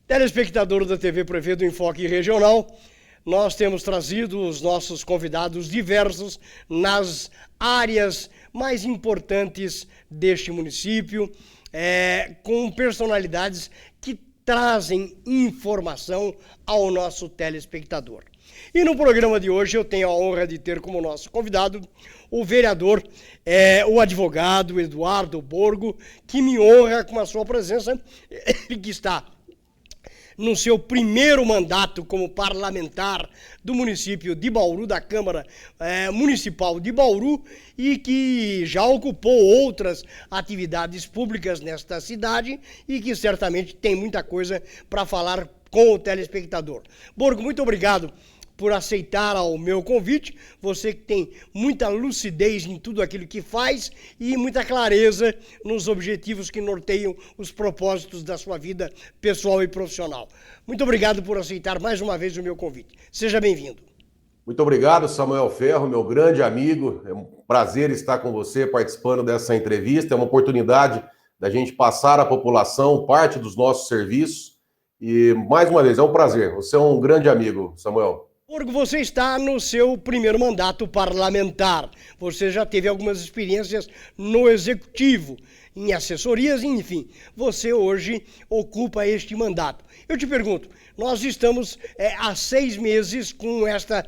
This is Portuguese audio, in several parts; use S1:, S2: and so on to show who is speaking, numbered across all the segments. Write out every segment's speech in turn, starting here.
S1: Telespectador da TV Prefeito Enfoque Regional, nós temos trazido os nossos convidados diversos nas áreas mais importantes deste município, com personalidades que trazem informação ao nosso telespectador. E no programa de hoje eu tenho a honra de ter como nosso convidado o vereador, o advogado Eduardo Borgo, que me honra com a sua presença, que está no seu primeiro mandato como parlamentar do município de Bauru, da Câmara Municipal de Bauru, e que já ocupou outras atividades públicas nesta cidade e que certamente tem muita coisa para falar com o telespectador. Borgo, muito obrigado por aceitar o meu convite, você que tem muita lucidez em tudo aquilo que faz e muita clareza nos objetivos que norteiam os propósitos da sua vida pessoal e profissional. Muito obrigado por aceitar mais uma vez o meu convite. Seja bem-vindo.
S2: Muito obrigado, Samuel Ferro, meu grande amigo. É um prazer estar com você participando dessa entrevista. É uma oportunidade da gente passar à população parte dos nossos serviços. E, mais uma vez, é um prazer. Você é um grande amigo, Samuel.
S1: Borgo, você está no seu primeiro mandato parlamentar. Você já teve algumas experiências no executivo, em assessorias, enfim. Você hoje ocupa este mandato. Eu te pergunto, nós estamos há 6 meses com esta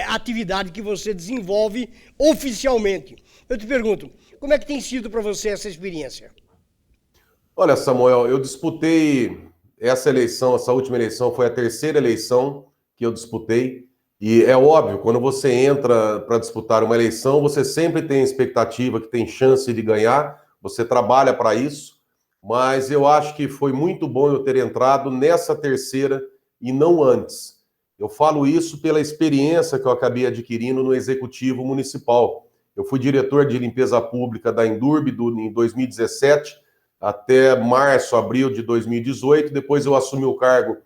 S1: atividade que você desenvolve oficialmente. Eu te pergunto, como é que tem sido para você essa experiência?
S2: Olha, Samuel, eu disputei essa eleição, essa última eleição foi a terceira eleição que eu disputei, e é óbvio, quando você entra para disputar uma eleição, você sempre tem expectativa que tem chance de ganhar, você trabalha para isso, mas eu acho que foi muito bom eu ter entrado nessa terceira e não antes. Eu falo isso pela experiência que eu acabei adquirindo no Executivo Municipal. Eu fui diretor de limpeza pública da Endurbe em 2017 até março, abril de 2018, depois eu assumi o cargo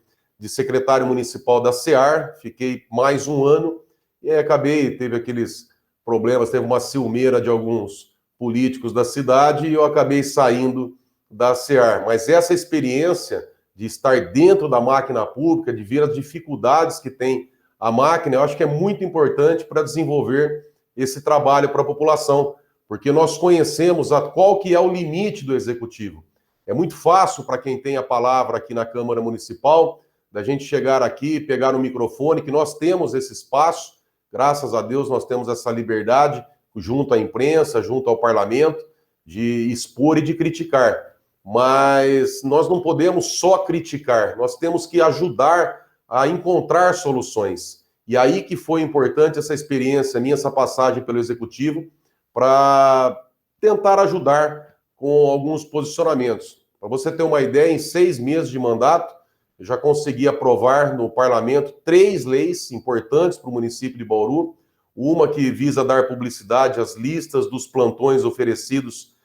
S2: de secretário municipal da SEAR, fiquei mais um ano e aí teve aqueles problemas, teve uma ciumeira de alguns políticos da cidade e eu acabei saindo da SEAR. Mas essa experiência de estar dentro da máquina pública, de ver as dificuldades que tem a máquina, eu acho que é muito importante para desenvolver esse trabalho para a população, porque nós conhecemos qual que é o limite do executivo. É muito fácil para quem tem a palavra aqui na Câmara Municipal, da gente chegar aqui, pegar o microfone, que nós temos esse espaço, graças a Deus nós temos essa liberdade, junto à imprensa, junto ao parlamento, de expor e de criticar. Mas nós não podemos só criticar, nós temos que ajudar a encontrar soluções. E aí que foi importante essa experiência minha, essa passagem pelo Executivo, para tentar ajudar com alguns posicionamentos. Para você ter uma ideia, em 6 meses de mandato, eu já consegui aprovar no parlamento 3 leis importantes para o município de Bauru. Uma que visa dar publicidade às listas dos plantões oferecidos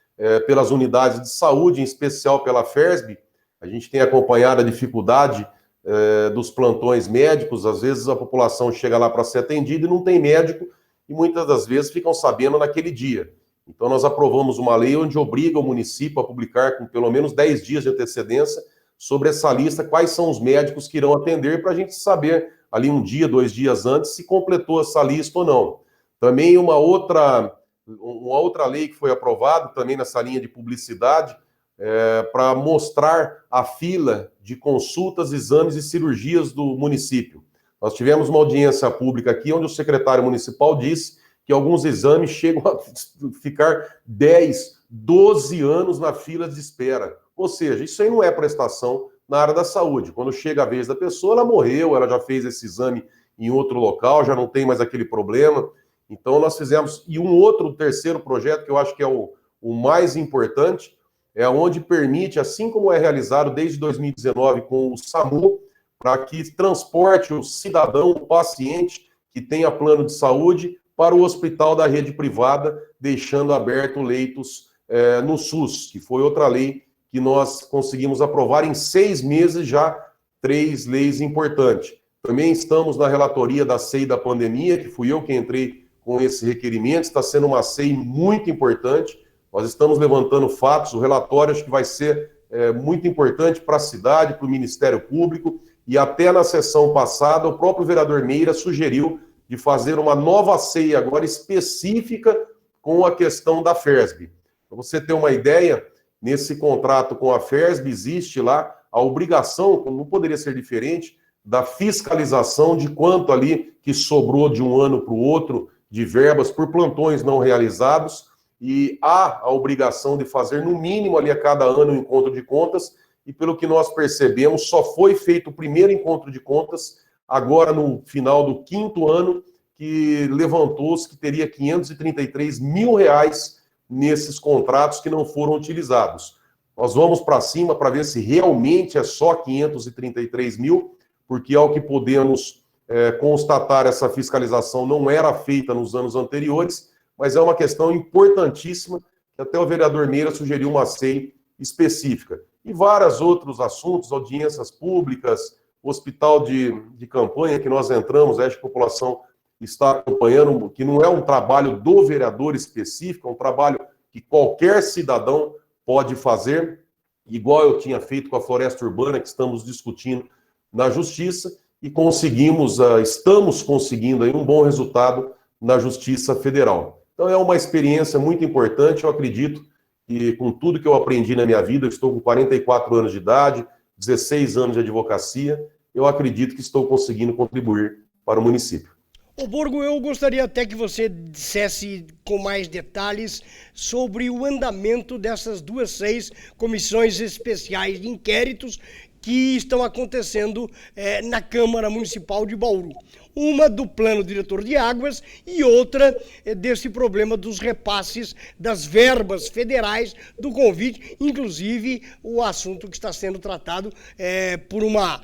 S2: pelas unidades de saúde, em especial pela FERSB. A gente tem acompanhado a dificuldade dos plantões médicos. Às vezes a população chega lá para ser atendida e não tem médico, e muitas das vezes ficam sabendo naquele dia. Então nós aprovamos uma lei onde obriga o município a publicar com pelo menos 10 dias de antecedência sobre essa lista, quais são os médicos que irão atender, para a gente saber ali 1 dia, 2 dias antes, se completou essa lista ou não. Também uma outra lei que foi aprovada, também nessa linha de publicidade, para mostrar a fila de consultas, exames e cirurgias do município. Nós tivemos uma audiência pública aqui, onde o secretário municipal disse que alguns exames chegam a ficar 10, 12 anos na fila de espera. Ou seja, isso aí não é prestação na área da saúde. Quando chega a vez da pessoa, ela morreu, ela já fez esse exame em outro local, já não tem mais aquele problema. Então nós fizemos, e terceiro projeto que eu acho que é o mais importante, é onde permite, assim como é realizado desde 2019 com o SAMU, para que transporte o cidadão, o paciente que tenha plano de saúde para o hospital da rede privada, deixando aberto leitos no SUS, que foi outra lei que nós conseguimos aprovar em 6 meses já, 3 leis importantes. Também estamos na relatoria da CEI da pandemia, que fui eu que entrei com esse requerimento, está sendo uma CEI muito importante. Nós estamos levantando fatos, o relatório acho que vai ser muito importante para a cidade, para o Ministério Público, e até na sessão passada o próprio vereador Meira sugeriu de fazer uma nova CEI agora específica com a questão da FERSB. Para você ter uma ideia, nesse contrato com a FERSB existe lá a obrigação, como não poderia ser diferente, da fiscalização de quanto ali que sobrou de um ano para o outro de verbas por plantões não realizados, e há a obrigação de fazer no mínimo ali a cada ano um encontro de contas, e pelo que nós percebemos, só foi feito o primeiro encontro de contas agora no final do 5º ano, que levantou-se que teria R$533 mil nesses contratos que não foram utilizados. Nós vamos para cima para ver se realmente é só 533 mil, porque ao que podemos constatar, essa fiscalização não era feita nos anos anteriores, mas é uma questão importantíssima, que até o vereador Meira sugeriu uma CEI específica. E vários outros assuntos, audiências públicas, hospital de campanha que nós entramos, acho que a população está acompanhando, que não é um trabalho do vereador específico, é um trabalho que qualquer cidadão pode fazer, igual eu tinha feito com a floresta urbana, que estamos discutindo na Justiça, e estamos conseguindo aí um bom resultado na Justiça Federal. Então é uma experiência muito importante, eu acredito que com tudo que eu aprendi na minha vida, eu estou com 44 anos de idade, 16 anos de advocacia, eu acredito que estou conseguindo contribuir para o município.
S1: Ô Borgo, eu gostaria até que você dissesse com mais detalhes sobre o andamento dessas 2 comissões especiais de inquéritos que estão acontecendo na Câmara Municipal de Bauru. Uma do plano diretor de águas e outra desse problema dos repasses das verbas federais do convite, inclusive o assunto que está sendo tratado por uma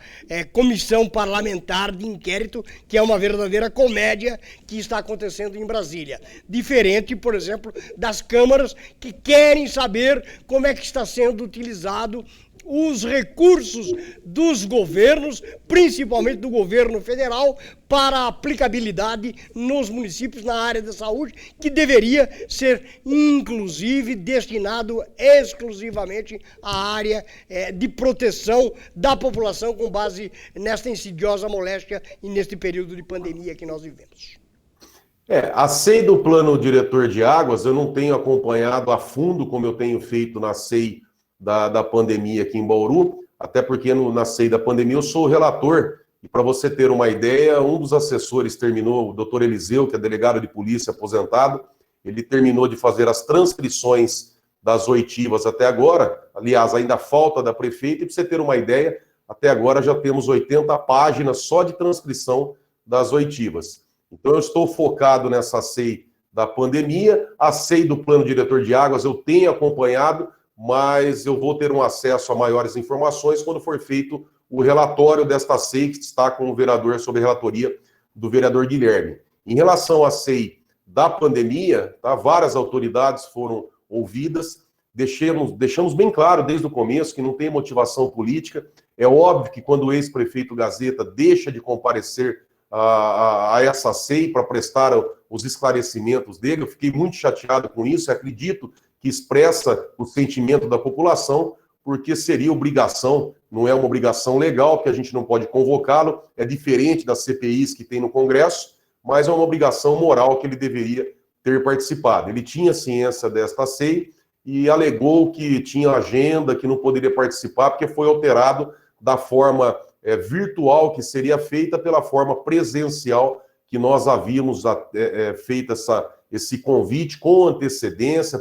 S1: comissão parlamentar de inquérito, que é uma verdadeira comédia que está acontecendo em Brasília. Diferente, por exemplo, das câmaras que querem saber como é que está sendo utilizado os recursos dos governos, principalmente do governo federal, para a aplicabilidade nos municípios na área da saúde, que deveria ser, inclusive, destinado exclusivamente à área de proteção da população com base nesta insidiosa moléstia e neste período de pandemia que nós vivemos.
S2: A CEI do Plano Diretor de Águas, eu não tenho acompanhado a fundo como eu tenho feito na CEI da pandemia aqui em Bauru, até porque na CEI da pandemia eu sou o relator, e para você ter uma ideia, um dos assessores terminou, o doutor Eliseu, que é delegado de polícia aposentado, ele terminou de fazer as transcrições das oitivas até agora, aliás, ainda falta da prefeita, e para você ter uma ideia, até agora já temos 80 páginas só de transcrição das oitivas. Então eu estou focado nessa CEI da pandemia, a CEI do Plano Diretor de Águas eu tenho acompanhado, mas eu vou ter um acesso a maiores informações quando for feito o relatório desta CEI, que está com o vereador sob a relatoria do vereador Guilherme. Em relação à CEI da pandemia, várias autoridades foram ouvidas, deixamos bem claro desde o começo que não tem motivação política. É óbvio que quando o ex-prefeito Gazeta deixa de comparecer a essa CEI para prestar os esclarecimentos dele, eu fiquei muito chateado com isso, acredito que expressa o sentimento da população, porque seria obrigação, não é uma obrigação legal, que a gente não pode convocá-lo, é diferente das CPIs que tem no Congresso, mas é uma obrigação moral que ele deveria ter participado. Ele tinha ciência desta CEI e alegou que tinha agenda, que não poderia participar, porque foi alterado da forma virtual que seria feita pela forma presencial que nós havíamos feito esse convite com antecedência,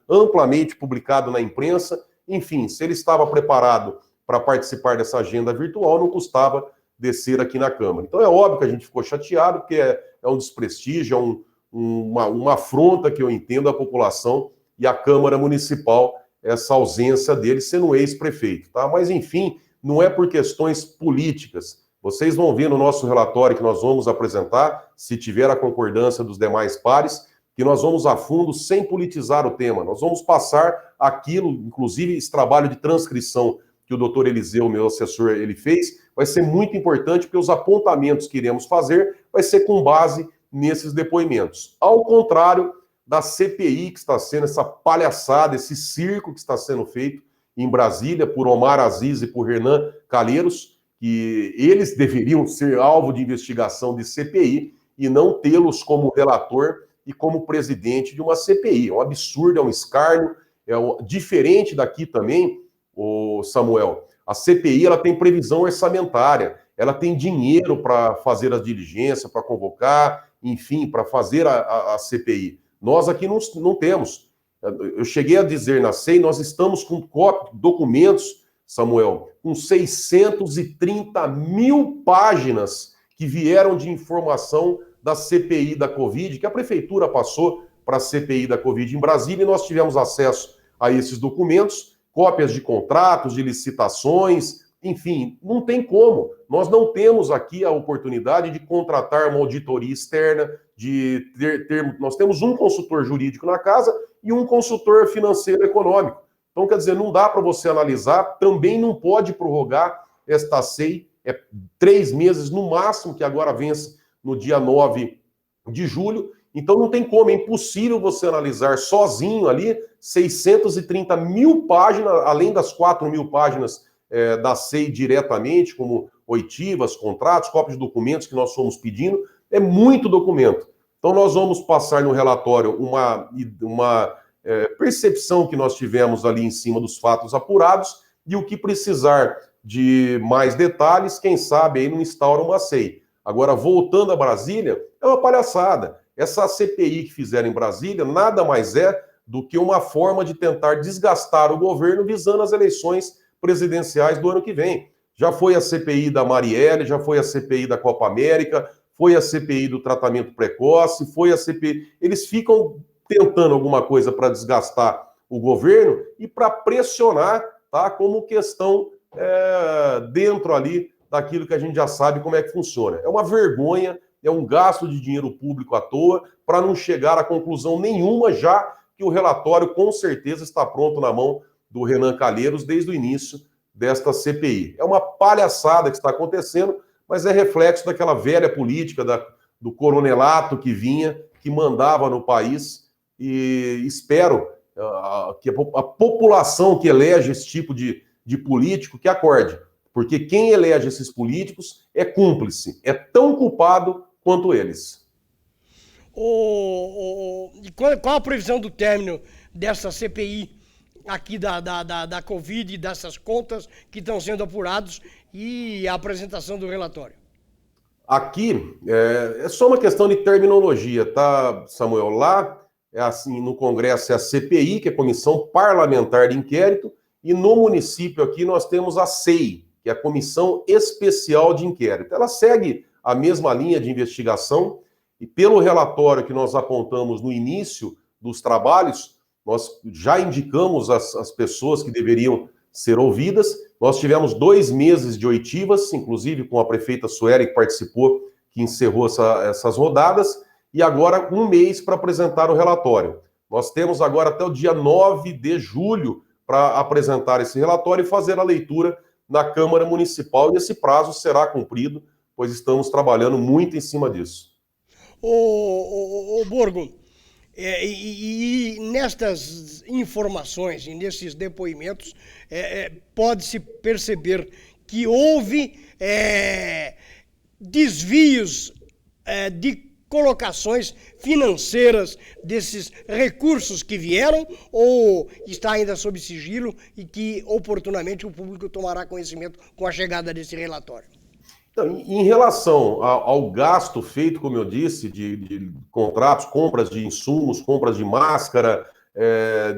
S2: amplamente publicado na imprensa. Enfim, se ele estava preparado para participar dessa agenda virtual, não custava descer aqui na Câmara. Então é óbvio que a gente ficou chateado, porque é um desprestígio, uma afronta que eu entendo à população e à Câmara Municipal, essa ausência dele sendo ex-prefeito, tá? Mas enfim, não é por questões políticas. Vocês vão ver no nosso relatório que nós vamos apresentar, se tiver a concordância dos demais pares, que nós vamos a fundo sem politizar o tema. Nós vamos passar aquilo, inclusive esse trabalho de transcrição que o doutor Eliseu, meu assessor, ele fez, vai ser muito importante, porque os apontamentos que iremos fazer vai ser com base nesses depoimentos. Ao contrário da CPI que está sendo, essa palhaçada, esse circo que está sendo feito em Brasília por Omar Aziz e por Renan Calheiros, que eles deveriam ser alvo de investigação de CPI e não tê-los como relator e como presidente de uma CPI. É um absurdo, é um escárnio, diferente daqui também, o Samuel. A CPI ela tem previsão orçamentária, ela tem dinheiro para fazer a diligência, para convocar, enfim, para fazer a CPI. Nós aqui não temos. Eu cheguei a dizer na SEI, nós estamos com documentos, Samuel, com 630 mil páginas que vieram de informação da CPI da Covid, que a prefeitura passou para a CPI da Covid em Brasília, e nós tivemos acesso a esses documentos, cópias de contratos, de licitações, enfim, não tem como. Nós não temos aqui a oportunidade de contratar uma auditoria externa, nós temos um consultor jurídico na casa e um consultor financeiro econômico. Então, quer dizer, não dá para você analisar, também não pode prorrogar esta SEI, 3 meses no máximo, que agora vence no dia 9 de julho. Então não tem como, é impossível você analisar sozinho ali 630 mil páginas, além das 4 mil páginas da SEI diretamente, como oitivas, contratos, cópias de documentos que nós fomos pedindo, é muito documento. Então nós vamos passar no relatório uma percepção que nós tivemos ali em cima dos fatos apurados, e o que precisar de mais detalhes, quem sabe aí não instaura uma SEI. Agora, voltando a Brasília, é uma palhaçada. Essa CPI que fizeram em Brasília nada mais é do que uma forma de tentar desgastar o governo visando as eleições presidenciais do ano que vem. Já foi a CPI da Marielle, já foi a CPI da Copa América, foi a CPI do tratamento precoce, foi a CPI... Eles ficam tentando alguma coisa para desgastar o governo e para pressionar, tá, como questão dentro ali daquilo que a gente já sabe como é que funciona. É uma vergonha, é um gasto de dinheiro público à toa, para não chegar a conclusão nenhuma, já que o relatório com certeza está pronto na mão do Renan Calheiros desde o início desta CPI. É uma palhaçada que está acontecendo, mas é reflexo daquela velha política do coronelato que vinha, que mandava no país, e espero que a população que elege esse tipo de político que acorde, porque quem elege esses políticos é cúmplice, é tão culpado quanto eles.
S1: E qual a previsão do término dessa CPI aqui da Covid, dessas contas que estão sendo apurados e a apresentação do relatório?
S2: Aqui é só uma questão de terminologia, tá, Samuel? Lá, assim, no Congresso é a CPI, que é a Comissão Parlamentar de Inquérito, e no município aqui nós temos a SEI, que é a Comissão Especial de Inquérito. Ela segue a mesma linha de investigação, e pelo relatório que nós apontamos no início dos trabalhos, nós já indicamos as pessoas que deveriam ser ouvidas. Nós tivemos 2 meses de oitivas, inclusive com a prefeita Sueli, que participou, que encerrou essas rodadas, e agora 1 mês para apresentar o relatório. Nós temos agora até o dia 9 de julho para apresentar esse relatório e fazer a leitura na Câmara Municipal, e esse prazo será cumprido, pois estamos trabalhando muito em cima disso.
S1: Ô Borgo, e nestas informações e nesses depoimentos, pode-se perceber que houve desvios de colocações financeiras desses recursos que vieram, ou está ainda sob sigilo e que oportunamente o público tomará conhecimento com a chegada desse relatório?
S2: Então, em relação ao gasto feito, como eu disse, de contratos, compras de insumos, compras de máscara,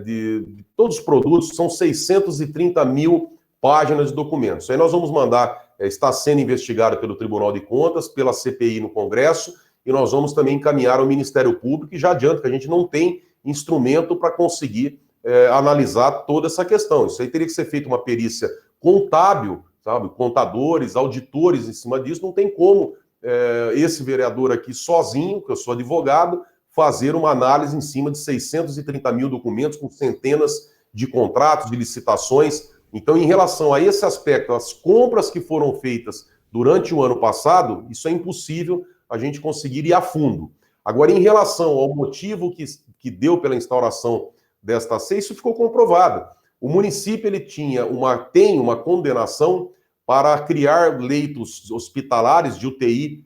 S2: de todos os produtos, são 630 mil páginas de documentos. Aí nós vamos mandar, está sendo investigado pelo Tribunal de Contas, pela CPI no Congresso, e nós vamos também encaminhar ao Ministério Público, e já adianto que a gente não tem instrumento para conseguir analisar toda essa questão. Isso aí teria que ser feita uma perícia contábil, sabe, contadores, auditores em cima disso. Não tem como esse vereador aqui sozinho, que eu sou advogado, fazer uma análise em cima de 630 mil documentos com centenas de contratos, de licitações. Então, em relação a esse aspecto, as compras que foram feitas durante o ano passado, isso é impossível a gente conseguir ir a fundo. Agora, em relação ao motivo que deu pela instauração desta SEI, isso ficou comprovado. O município ele tem uma condenação para criar leitos hospitalares de UTI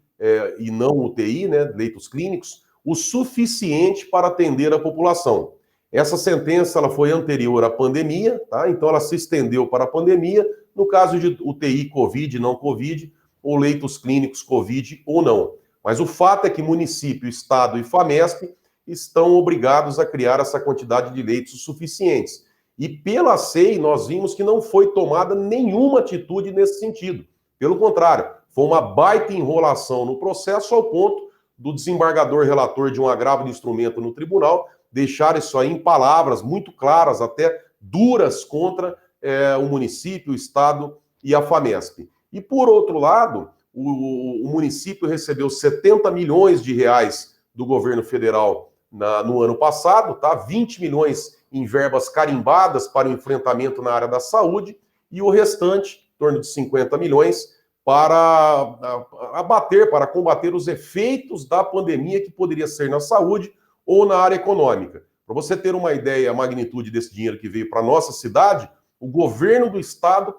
S2: e não UTI, né, leitos clínicos, o suficiente para atender a população. Essa sentença ela foi anterior à pandemia, tá? Então ela se estendeu para a pandemia, no caso de UTI Covid, não Covid, ou leitos clínicos Covid ou não. Mas o fato é que município, estado e FAMESP estão obrigados a criar essa quantidade de leitos suficientes. E pela SEI nós vimos que não foi tomada nenhuma atitude nesse sentido. Pelo contrário, foi uma baita enrolação no processo ao ponto do desembargador relator de um agravo de instrumento no tribunal deixar isso aí em palavras muito claras, até duras, contra o município, o estado e a FAMESP. E, por outro lado, o município recebeu 70 milhões de reais do governo federal no ano passado, tá? 20 milhões em verbas carimbadas para o enfrentamento na área da saúde e o restante, em torno de 50 milhões, para combater os efeitos da pandemia que poderia ser na saúde ou na área econômica. Para você ter uma ideia, a magnitude desse dinheiro que veio para a nossa cidade, o governo do estado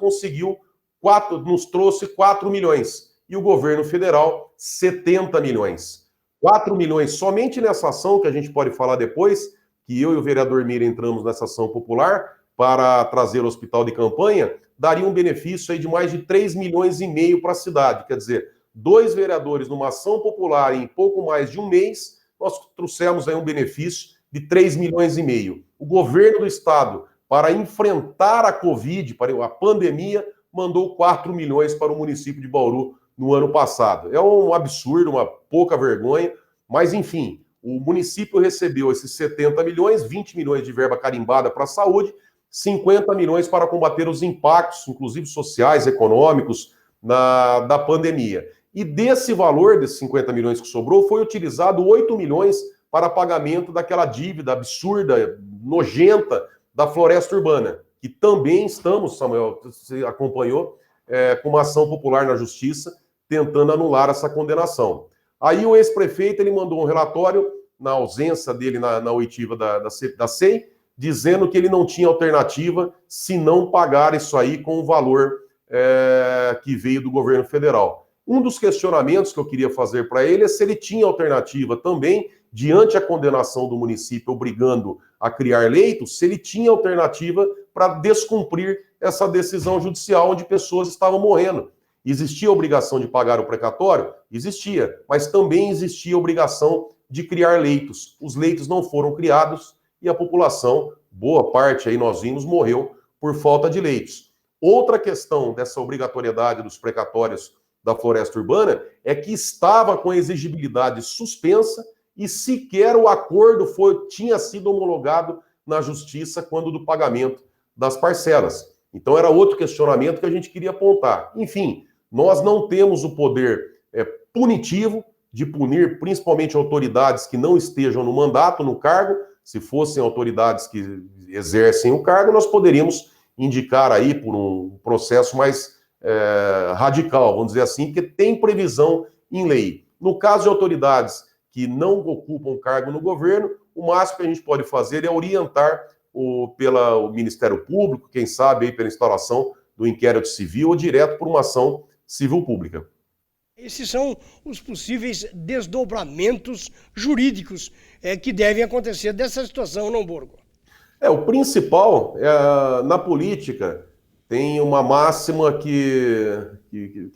S2: nos trouxe 4 milhões e o governo federal 70 milhões. 4 milhões somente nessa ação, que a gente pode falar depois, que eu e o vereador Mira entramos nessa ação popular para trazer o hospital de campanha, daria um benefício aí de mais de 3 milhões e meio para a cidade. Quer dizer, 2 vereadores numa ação popular em pouco mais de um mês, nós trouxemos aí um benefício de 3 milhões e meio. O governo do estado, para enfrentar a Covid, para a pandemia, mandou 4 milhões para o município de Bauru no ano passado. É um absurdo, uma pouca vergonha, mas enfim, o município recebeu esses 70 milhões, 20 milhões de verba carimbada para a saúde, 50 milhões para combater os impactos, inclusive sociais, econômicos, da pandemia. E desse valor, desses 50 milhões que sobrou, foi utilizado 8 milhões para pagamento daquela dívida absurda, nojenta, da Floresta Urbana, que também estamos, Samuel, você acompanhou, com uma ação popular na Justiça, tentando anular essa condenação. Aí o ex-prefeito ele mandou um relatório, na ausência dele na oitiva da SEI, dizendo que ele não tinha alternativa se não pagar isso aí com o valor que veio do governo federal. Um dos questionamentos que eu queria fazer para ele é se ele tinha alternativa também, diante a condenação do município obrigando a criar leitos, se ele tinha alternativa para descumprir essa decisão judicial onde pessoas estavam morrendo. Existia a obrigação de pagar o precatório? Existia, mas também existia a obrigação de criar leitos. Os leitos não foram criados e a população, boa parte aí nós vimos, morreu por falta de leitos. Outra questão dessa obrigatoriedade dos precatórios da Floresta Urbana é que estava com a exigibilidade suspensa e sequer o acordo tinha sido homologado na Justiça quando do pagamento das parcelas. Então era outro questionamento que a gente queria apontar. Enfim, nós não temos o poder punitivo de punir principalmente autoridades que não estejam no mandato, no cargo. Se fossem autoridades que exercem o cargo, nós poderíamos indicar aí por um processo mais radical, vamos dizer assim, porque tem previsão em lei. No caso de autoridades que não ocupam cargo no governo, o máximo que a gente pode fazer é orientar pelo Ministério Público, quem sabe aí pela instalação do inquérito civil ou direto por uma ação civil pública.
S1: Esses são os possíveis desdobramentos jurídicos que devem acontecer dessa situação, não, Borgo?
S2: O principal, na política, tem uma máxima que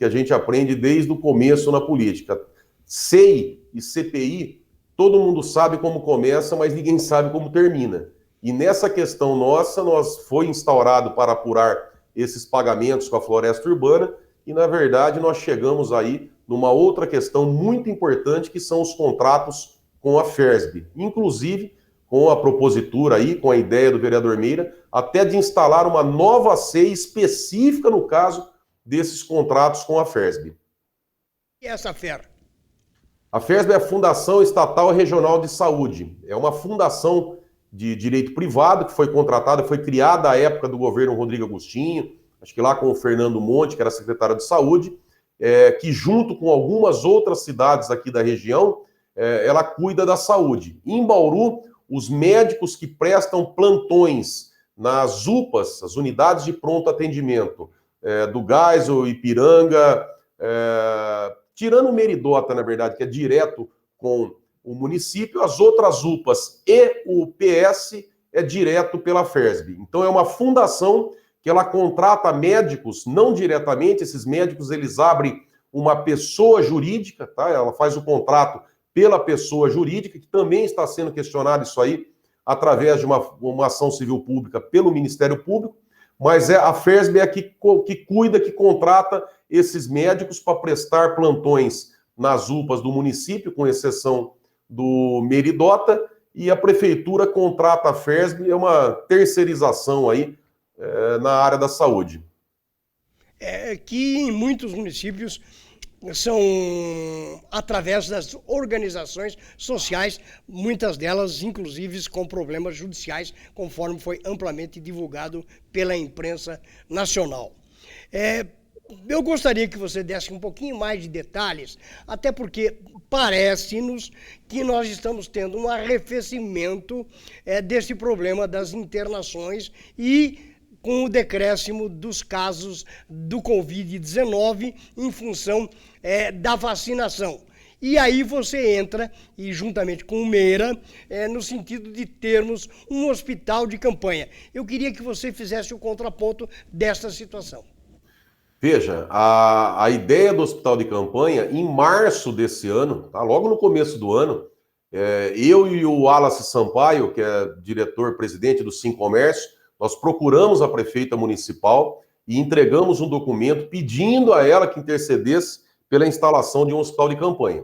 S2: a gente aprende desde o começo na política. SEI e CPI, todo mundo sabe como começa, mas ninguém sabe como termina. E nessa questão nossa, foi instaurado para apurar esses pagamentos com a Floresta Urbana e, na verdade, nós chegamos aí numa outra questão muito importante, que são os contratos com a FERSB. Inclusive, com a propositura aí, com a ideia do vereador Meira, até de instalar uma nova SEI específica no caso desses contratos com a FERSB.
S1: E essa FER?
S2: A FERSB é a Fundação Estatal Regional de Saúde. É uma fundação de direito privado que foi contratada, foi criada à época do governo Rodrigo Agostinho, acho que lá com o Fernando Monte, que era secretário de Saúde, que junto com algumas outras cidades aqui da região, ela cuida da saúde. Em Bauru, os médicos que prestam plantões nas UPAs, as unidades de pronto atendimento do Geisel, Ipiranga, tirando o Meridota, na verdade, que é direto com o município, as outras UPAs e o PS é direto pela FERSB. Então é uma fundação que ela contrata médicos, não diretamente, esses médicos eles abrem uma pessoa jurídica, tá? Ela faz o contrato pela pessoa jurídica, que também está sendo questionado isso aí, através de uma ação civil pública pelo Ministério Público, mas a FERSB é a que cuida, que contrata esses médicos para prestar plantões nas UPAs do município, com exceção do Meridota, e a prefeitura contrata a FERSB, é uma terceirização aí na área da saúde.
S1: Que em muitos municípios são através das organizações sociais, muitas delas inclusive com problemas judiciais, conforme foi amplamente divulgado pela imprensa nacional. Eu gostaria que você desse um pouquinho mais de detalhes, até porque parece-nos que nós estamos tendo um arrefecimento desse problema das internações e com o decréscimo dos casos do Covid-19 em função da vacinação. E aí você entra, e juntamente com o Meira, no sentido de termos um hospital de campanha. Eu queria que você fizesse o contraponto desta situação.
S2: Veja, a ideia do hospital de campanha, em março desse ano, tá, logo no começo do ano, eu e o Wallace Sampaio, que é diretor-presidente do Sincomércio, nós procuramos a prefeita municipal e entregamos um documento pedindo a ela que intercedesse pela instalação de um hospital de campanha.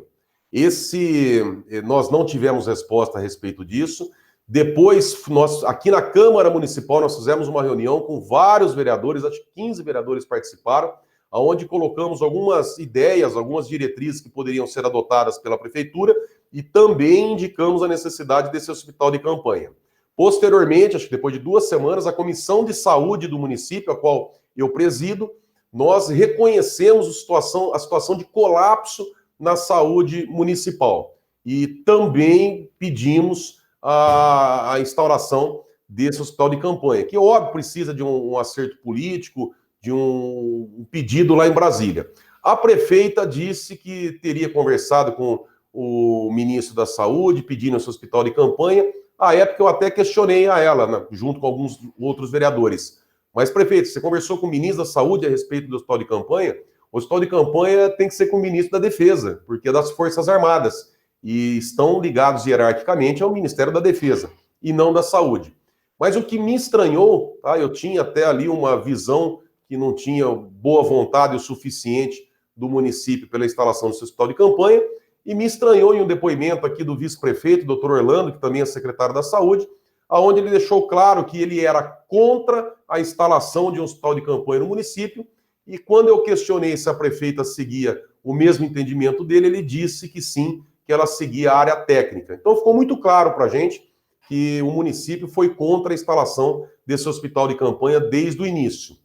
S2: Nós não tivemos resposta a respeito disso. Depois, aqui na Câmara Municipal, nós fizemos uma reunião com vários vereadores, acho que 15 vereadores participaram, onde colocamos algumas ideias, algumas diretrizes que poderiam ser adotadas pela prefeitura e também indicamos a necessidade desse hospital de campanha. Posteriormente, acho que depois de 2 semanas, a Comissão de Saúde do município, a qual eu presido, nós reconhecemos a situação de colapso na saúde municipal e também pedimos a instauração desse hospital de campanha, que, óbvio, precisa de um acerto político, de um pedido lá em Brasília. A prefeita disse que teria conversado com o ministro da Saúde, pedindo esse hospital de campanha. À época, eu até questionei a ela, né, junto com alguns outros vereadores. Mas, prefeito, você conversou com o ministro da Saúde a respeito do hospital de campanha? O hospital de campanha tem que ser com o ministro da Defesa, porque é das Forças Armadas. E estão ligados hierarquicamente ao Ministério da Defesa, e não da Saúde. Mas o que me estranhou, tá, eu tinha até ali uma visão que não tinha boa vontade o suficiente do município pela instalação desse hospital de campanha, e me estranhou em um depoimento aqui do vice-prefeito, doutor Orlando, que também é secretário da Saúde, onde ele deixou claro que ele era contra a instalação de um hospital de campanha no município, e quando eu questionei se a prefeita seguia o mesmo entendimento dele, ele disse que sim, que ela seguia a área técnica. Então ficou muito claro para a gente que o município foi contra a instalação desse hospital de campanha desde o início.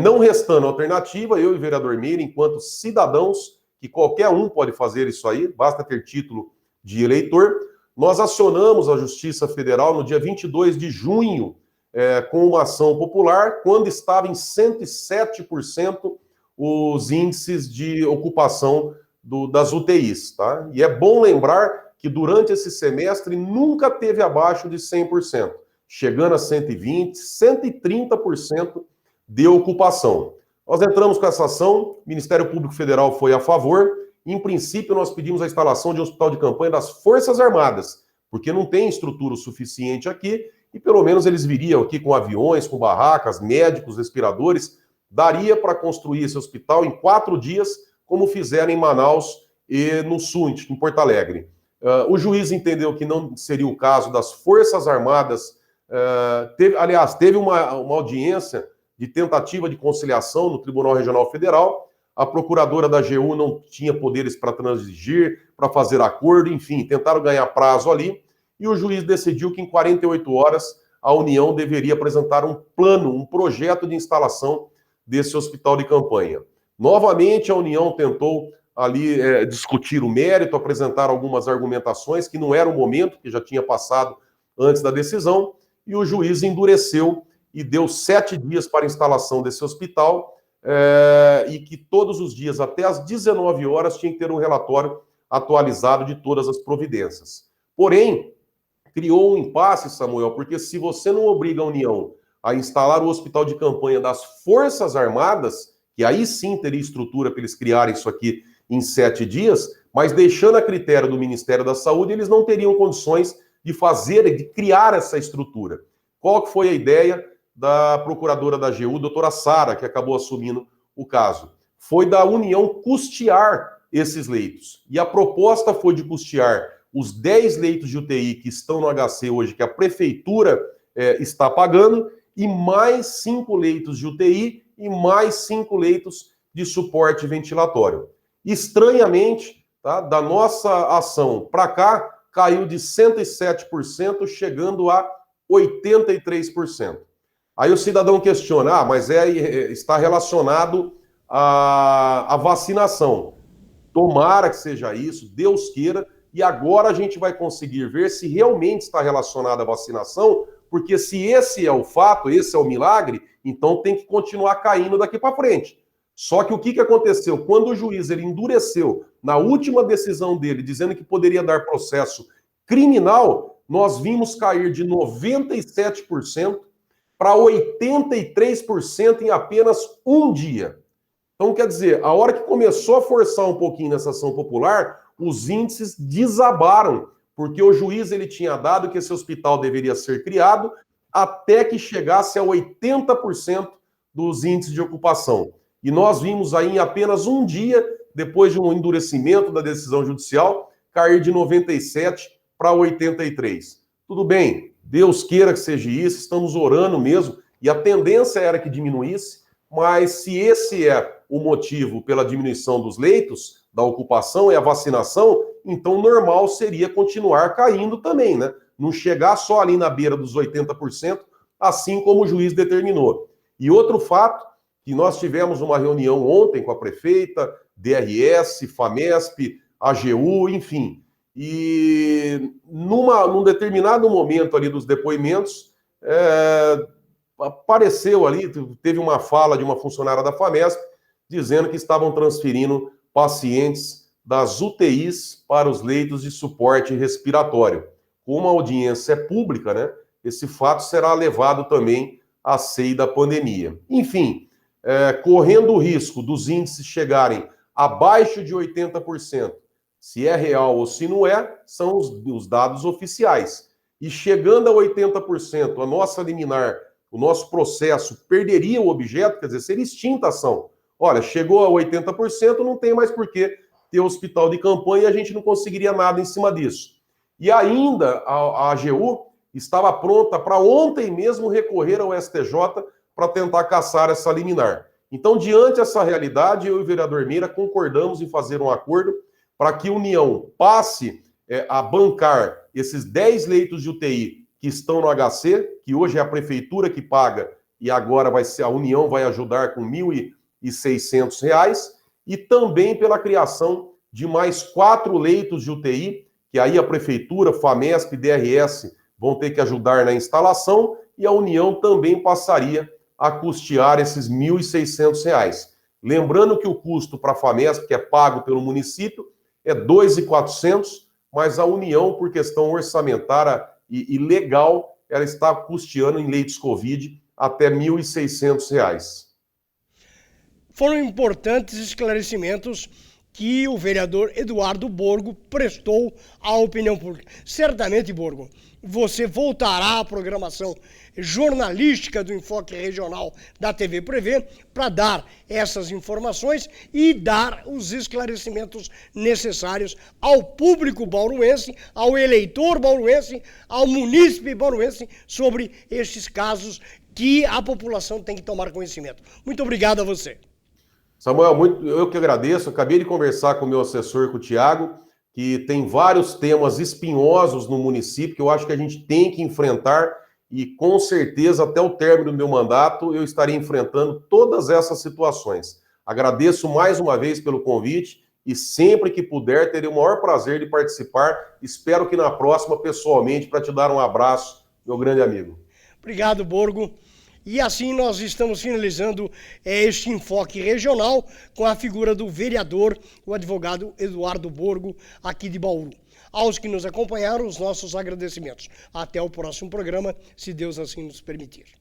S2: Não restando alternativa, eu e o vereador Meira, enquanto cidadãos, que qualquer um pode fazer isso aí, basta ter título de eleitor, nós acionamos a Justiça Federal no dia 22 de junho com uma ação popular, quando estava em 107% os índices de ocupação das UTIs, tá? E é bom lembrar que durante esse semestre nunca teve abaixo de 100%, chegando a 120%, 130% de ocupação. Nós entramos com essa ação, o Ministério Público Federal foi a favor. Em princípio, nós pedimos a instalação de um hospital de campanha das Forças Armadas, porque não tem estrutura suficiente aqui, e pelo menos eles viriam aqui com aviões, com barracas, médicos, respiradores. Daria para construir esse hospital em 4 dias, como fizeram em Manaus e no Sul, em Porto Alegre. O juiz entendeu que não seria o caso das Forças Armadas. Teve uma audiência de tentativa de conciliação no Tribunal Regional Federal. A procuradora da AGU não tinha poderes para transigir, para fazer acordo, enfim, tentaram ganhar prazo ali, e o juiz decidiu que em 48 horas a União deveria apresentar um plano, um projeto de instalação desse hospital de campanha. Novamente, a União tentou ali discutir o mérito, apresentar algumas argumentações, que não era o momento, que já tinha passado antes da decisão, e o juiz endureceu e deu 7 dias para a instalação desse hospital, e que todos os dias, até às 19 horas, tinha que ter um relatório atualizado de todas as providências. Porém, criou um impasse, Samuel, porque se você não obriga a União a instalar o hospital de campanha das Forças Armadas, que aí sim teria estrutura para eles criarem isso aqui em 7 dias, mas deixando a critério do Ministério da Saúde, eles não teriam condições de fazer, de criar essa estrutura. Qual que foi a ideia da procuradora da AGU, doutora Sara, que acabou assumindo o caso? Foi da União custear esses leitos. E a proposta foi de custear os 10 leitos de UTI que estão no HC hoje, que a prefeitura está pagando, e mais 5 leitos de UTI e mais 5 leitos de suporte ventilatório. Estranhamente, tá, da nossa ação para cá, caiu de 107%, chegando a 83%. Aí o cidadão questiona, mas está relacionado à vacinação. Tomara que seja isso, Deus queira, e agora a gente vai conseguir ver se realmente está relacionado à vacinação, porque se esse é o fato, esse é o milagre, então tem que continuar caindo daqui para frente. Só que o que aconteceu? Quando o juiz ele endureceu na última decisão dele, dizendo que poderia dar processo criminal, nós vimos cair de 97% para 83% em apenas um dia. Então, quer dizer, a hora que começou a forçar um pouquinho nessa ação popular, os índices desabaram, porque o juiz ele tinha dado que esse hospital deveria ser criado até que chegasse a 80% dos índices de ocupação. E nós vimos aí em apenas um dia, depois de um endurecimento da decisão judicial, cair de 97 para 83. Tudo bem, Deus queira que seja isso, estamos orando mesmo, e a tendência era que diminuísse, mas se esse é o motivo pela diminuição dos leitos, da ocupação e a vacinação, então normal seria continuar caindo também, né? Não chegar só ali na beira dos 80%, assim como o juiz determinou. E outro fato, que nós tivemos uma reunião ontem com a prefeita, DRS, FAMESP, AGU, enfim, e num determinado momento ali dos depoimentos, apareceu ali, teve uma fala de uma funcionária da FAMESP, dizendo que estavam transferindo pacientes das UTIs para os leitos de suporte respiratório. Como a audiência é pública, né, esse fato será levado também à CEI da pandemia. Enfim, correndo o risco dos índices chegarem abaixo de 80%, se é real ou se não é, são os dados oficiais. E chegando a 80%, a nossa liminar, o nosso processo perderia o objeto, quer dizer, seria extinta a ação. Olha, chegou a 80%, não tem mais por que ter hospital de campanha e a gente não conseguiria nada em cima disso. E ainda a AGU estava pronta para ontem mesmo recorrer ao STJ para tentar cassar essa liminar. Então, diante dessa realidade, eu e o vereador Meira concordamos em fazer um acordo para que a União passe a bancar esses 10 leitos de UTI que estão no HC, que hoje é a prefeitura que paga e agora vai ser a União vai ajudar com R$ 1.600, e também pela criação de mais 4 leitos de UTI, que aí a prefeitura, FAMESP e DRS vão ter que ajudar na instalação, e a União também passaria a custear esses R$ 1.600. Lembrando que o custo para a FAMESP, que é pago pelo município, é R$ 2.400, mas a União, por questão orçamentária e legal, ela está custeando em leitos Covid até R$ 1.600.
S1: Foram importantes esclarecimentos que o vereador Eduardo Borgo prestou à opinião pública. Certamente, Borgo, você voltará à programação jornalística do Enfoque Regional da TV Prevê para dar essas informações e dar os esclarecimentos necessários ao público bauruense, ao eleitor bauruense, ao munícipe bauruense sobre estes casos que a população tem que tomar conhecimento. Muito obrigado a você.
S2: Samuel, eu que agradeço. Acabei de conversar com o meu assessor, com o Thiago, que tem vários temas espinhosos no município que eu acho que a gente tem que enfrentar e, com certeza, até o término do meu mandato, eu estarei enfrentando todas essas situações. Agradeço mais uma vez pelo convite e sempre que puder, terei o maior prazer de participar. Espero que na próxima, pessoalmente, para te dar um abraço, meu grande amigo.
S1: Obrigado, Borgo. E assim nós estamos finalizando este enfoque regional com a figura do vereador, o advogado Eduardo Borgo, aqui de Bauru. Aos que nos acompanharam, os nossos agradecimentos. Até o próximo programa, se Deus assim nos permitir.